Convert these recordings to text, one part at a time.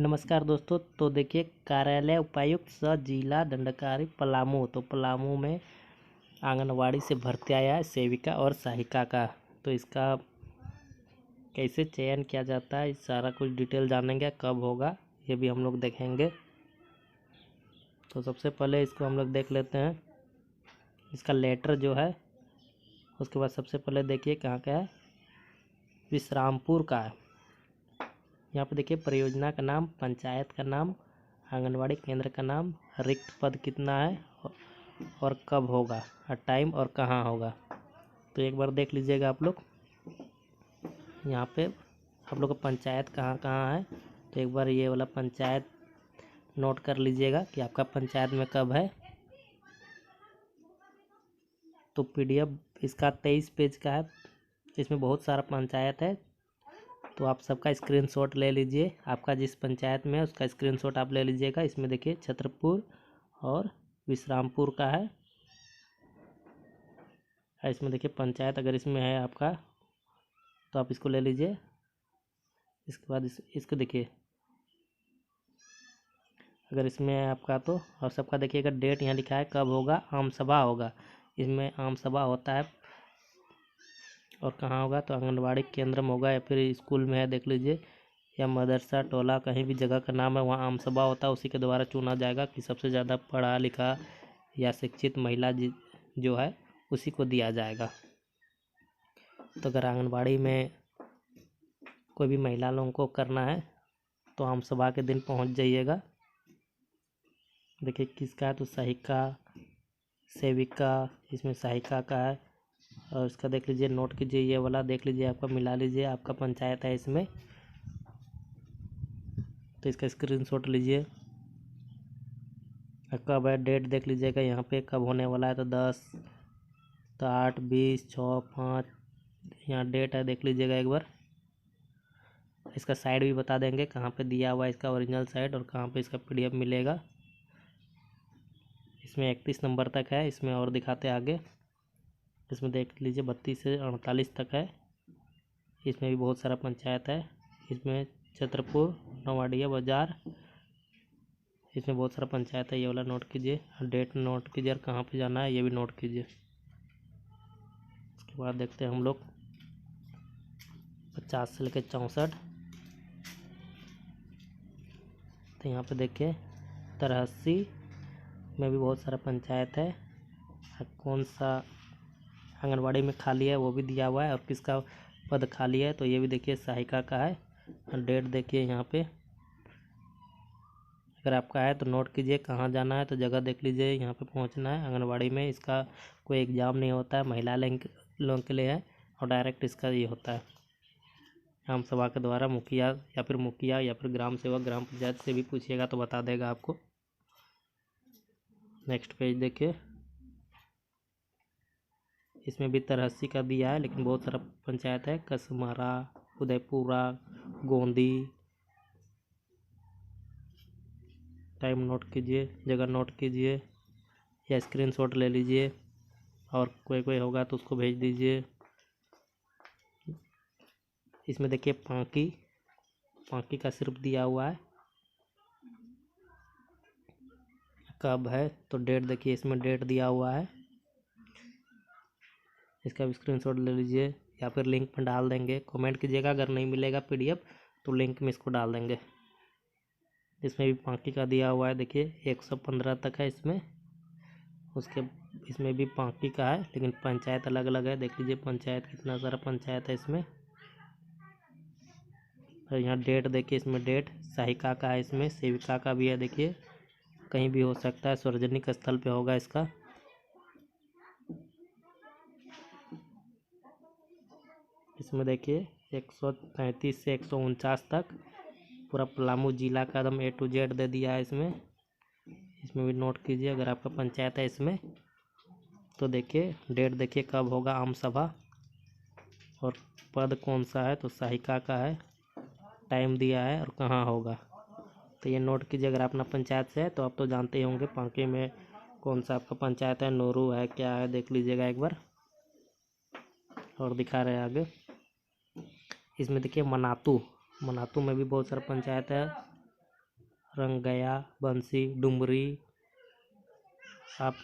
नमस्कार दोस्तों। तो देखिए, कार्यालय उपायुक्त सह जिला दंडाधिकारी पलामू। तो पलामू में आंगनवाड़ी से भर्ती आया है सेविका और सहायिका का। तो इसका कैसे चयन किया जाता है, सारा कुछ डिटेल जानेंगे। कब होगा ये भी हम लोग देखेंगे। तो सबसे पहले इसको हम लोग देख लेते हैं, इसका लेटर जो है। उसके बाद सबसे पहले देखिए कहाँ का है, विश्रामपुर का है। यहाँ पे देखिए परियोजना का नाम, पंचायत का नाम, आंगनवाड़ी केंद्र का नाम, रिक्त पद कितना है और कब होगा, और टाइम और कहाँ होगा। तो एक बार देख लीजिएगा आप लोग। यहाँ पे आप लोग का पंचायत कहाँ कहाँ है। तो एक बार ये वाला पंचायत नोट कर लीजिएगा कि आपका पंचायत में कब है। तो PDF इसका 23 पेज का है। इसमें बहुत सारा पंचायत है, तो आप सबका स्क्रीनशॉट ले लीजिए। आपका जिस पंचायत में है उसका स्क्रीनशॉट आप ले लीजिएगा। इसमें देखिए छतरपुर और विश्रामपुर का है। इसमें देखिए पंचायत अगर इसमें है आपका तो आप इसको ले लीजिए। इसके बाद इसको देखिए, अगर इसमें है आपका तो, और सबका देखिएगा डेट यहाँ लिखा है कब होगा। आम सभा होगा, इसमें आम सभा होता है और कहाँ होगा तो आंगनवाड़ी केंद्र में होगा, या फिर स्कूल में है देख लीजिए, या मदरसा टोला कहीं भी जगह का नाम है वहाँ आम सभा होता है। उसी के द्वारा चुना जाएगा कि सबसे ज़्यादा पढ़ा लिखा या शिक्षित महिला जो है उसी को दिया जाएगा। तो अगर आंगनबाड़ी में कोई भी महिला लोगों को करना है तो आम सभा के दिन पहुंच जाइएगा। देखिए किसका है तो सहायिका सेविका, इसमें सहायिका का है। और इसका देख लीजिए, नोट कीजिए, ये वाला देख लीजिए, आपका मिला लीजिए, आपका पंचायत है इसमें। तो इसका स्क्रीनशॉट लीजिए। कब है डेट देख लीजिएगा, यहाँ पे कब होने वाला है तो 10, तो 8, 20, 6, 5 यहाँ डेट है, देख लीजिएगा एक बार। इसका साइड भी बता देंगे कहाँ पे दिया हुआ है, इसका ओरिजिनल साइड, और कहाँ पे इसका PDF मिलेगा। इसमें 31 नंबर तक है, इसमें और दिखाते आगे। इसमें देख लीजिए 32 से 48 तक है। इसमें भी बहुत सारा पंचायत है। इसमें छतरपुर, नवाड़िया बाजार, इसमें बहुत सारा पंचायत है। ये वाला नोट कीजिए, डेट नोट कीजिए, और कहाँ पे जाना है ये भी नोट कीजिए। उसके बाद देखते हैं हम लोग 50 से लेकर 64। तो यहाँ पे देखिए 83 में भी बहुत सारा पंचायत है। कौन सा आंगनवाड़ी में खाली है वो भी दिया हुआ है, और किसका पद खाली है तो ये भी देखिए सहायिका का है। और डेट देखिए यहाँ पे, अगर आपका है तो नोट कीजिए कहाँ जाना है, तो जगह देख लीजिए, यहाँ पे पहुँचना है आंगनवाड़ी में। इसका कोई एग्ज़ाम नहीं होता है, महिला लोगों के लिए है, और डायरेक्ट इसका ये होता है आम सभा के द्वारा। मुखिया या फिर ग्राम सेवक, ग्राम पंचायत से भी पूछिएगा तो बता देगा आपको। नेक्स्ट पेज देखिए, इसमें भी 83 का दिया है, लेकिन बहुत सारा पंचायत है। कसमारा, उदयपुरा, गोंदी। टाइम नोट कीजिए, जगह नोट कीजिए, या स्क्रीनशॉट ले लीजिए, और कोई होगा तो उसको भेज दीजिए। इसमें देखिए पांकी का सिर्फ दिया हुआ है, कब है तो डेट देखिए, इसमें डेट दिया हुआ है। इसका भी स्क्रीनशॉट ले लीजिए, या फिर लिंक में डाल देंगे। कमेंट कीजिएगा अगर नहीं मिलेगा PDF तो लिंक में इसको डाल देंगे। इसमें भी पांकी का दिया हुआ है, देखिए 115 तक है इसमें। इसमें भी पांकी का है, लेकिन पंचायत अलग अलग है। देख लीजिए पंचायत, कितना सारा पंचायत है इसमें। और यहाँ डेट देखिए, इसमें डेट सहायिका का है, इसमें सेविका का भी है। देखिए कहीं भी हो सकता है, सार्वजनिक स्थल पे होगा इसका। इसमें देखिए 133 से 149 तक पूरा पलामू जिला का एकदम A to Z दे दिया है इसमें भी नोट कीजिए अगर आपका पंचायत है इसमें। तो देखिए डेट देखिए कब होगा आम सभा, और पद कौन सा है तो सहायिका का है, टाइम दिया है, और कहाँ होगा। तो ये नोट कीजिए अगर अपना पंचायत से है तो आप तो जानते ही होंगे पांकी में कौन सा आपका पंचायत है, नोरू है, क्या है, देख लीजिएगा एक बार। और दिखा रहे हैं आगे। इसमें देखिए मनातू में भी बहुत सारा पंचायत है। रंगया, बंसी, डुमरी। आप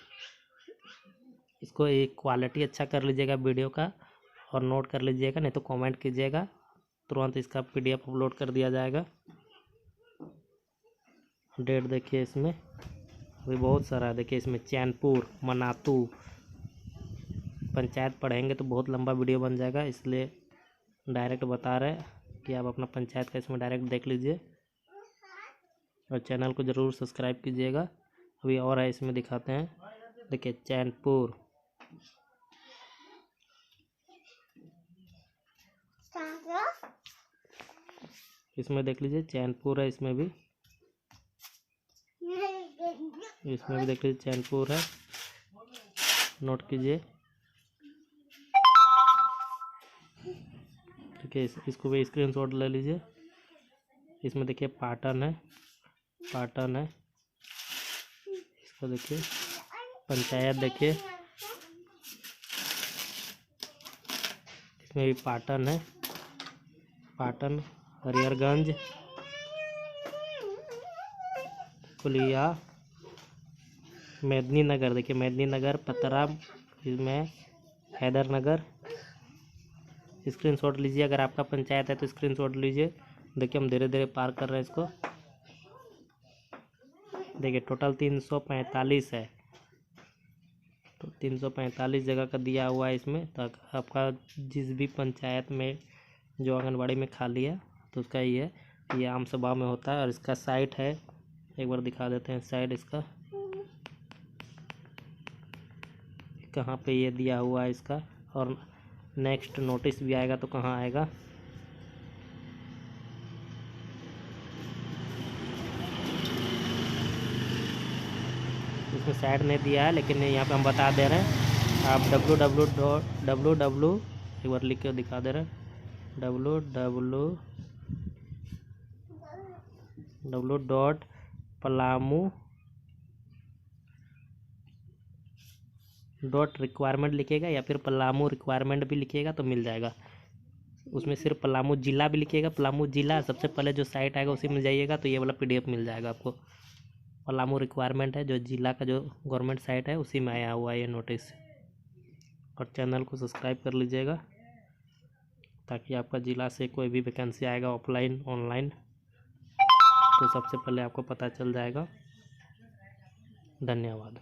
इसको एक क्वालिटी अच्छा कर लीजिएगा वीडियो का और नोट कर लीजिएगा, नहीं तो कमेंट कीजिएगा, तुरंत इसका PDF अपलोड कर दिया जाएगा। डेट देखिए इसमें अभी बहुत सारा है। देखिए इसमें चैनपुर, मनातू पंचायत पढ़ेंगे तो बहुत लंबा वीडियो बन जाएगा, इसलिए डायरेक्ट बता रहे कि आप अपना पंचायत का इसमें डायरेक्ट देख लीजिए और चैनल को ज़रूर सब्सक्राइब कीजिएगा। अभी और है इसमें दिखाते हैं। देखिए चैनपुर, इसमें देख लीजिए चैनपुर है, इसमें भी देख लीजिए चैनपुर है, नोट कीजिए। ठीक है, इसको भी स्क्रीनशॉट ले लीजिए। इसमें देखिए पाटन है, इसको देखिए पंचायत, देखिए इसमें भी पाटन है, हरिहरगंज, कुलिया, मेदिनीनगर। देखिए मेदिनीनगर, पतरा, इसमें हैदरनगर। स्क्रीनशॉट लीजिए, अगर आपका पंचायत है तो स्क्रीनशॉट लीजिए। देखिए हम धीरे धीरे पार कर रहे हैं इसको। देखिए टोटल 345 है, तो 345 जगह का दिया हुआ है इसमें। तो आपका जिस भी पंचायत में जो आंगनबाड़ी में खाली है तो उसका ये आम सभा में होता है। और इसका साइट है, एक बार दिखा देते हैं साइट इसका, कहाँ पे ये दिया हुआ है इसका, और नेक्स्ट नोटिस भी आएगा तो कहाँ आएगा। इसमें साइट नहीं दिया है, लेकिन यहाँ पे हम बता दे रहे हैं। आप www एक बार लिख के दिखा दे रहे हैं, www.palamu.requirement लिखिएगा या फिर पलामू रिक्वायरमेंट भी लिखिएगा तो मिल जाएगा। उसमें सिर्फ पलामू जिला भी लिखिएगा, पलामू जिला सबसे पहले जो साइट आएगा उसी में जाइएगा तो ये वाला PDF मिल जाएगा आपको। पलामू रिक्वायरमेंट है जो जिला का जो गवर्नमेंट साइट है उसी में आया हुआ है ये नोटिस। और चैनल को सब्सक्राइब कर लीजिएगा ताकि आपका ज़िला से कोई भी वैकेंसी आएगा ऑफलाइन ऑनलाइन तो सबसे पहले आपको पता चल जाएगा। धन्यवाद।